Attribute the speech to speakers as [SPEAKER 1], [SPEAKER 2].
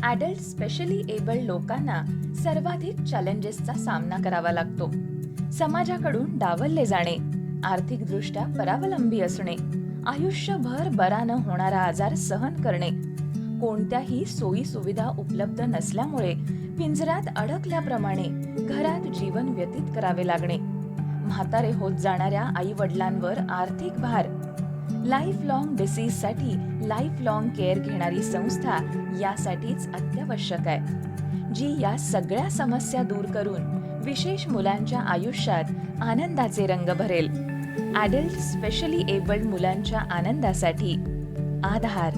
[SPEAKER 1] Adult specially abled लोकांना सर्वाधिक चॅलेंजेसचा सामना करावा लागतो. समाजाकडून डावलले जाणे, आर्थिकदृष्ट्या परावलंबी असणे, आयुष्यभर बरा न होणारा आजार सहन करणे, कोणत्याही सोयी सुविधा उपलब्ध नसल्यामुळे पिंजऱ्यात अडकल्याप्रमाणे घरात जीवन व्यतीत करावे लागणे, म्हातारे होत जाणाऱ्या आई वडिलांवर आर्थिक भार, लाईफ लॉंग डिसीजसाठी लाईफ लॉंग केअर घेणारी संस्था यासाठीच अत्यावश्यक आहे, जी या सगळ्या समस्या दूर करून विशेष मुलांच्या आयुष्यात आनंदाचे रंग भरेल. ॲडल्ट स्पेशली एबल्ड मुलांच्या आनंदासाठी आधार.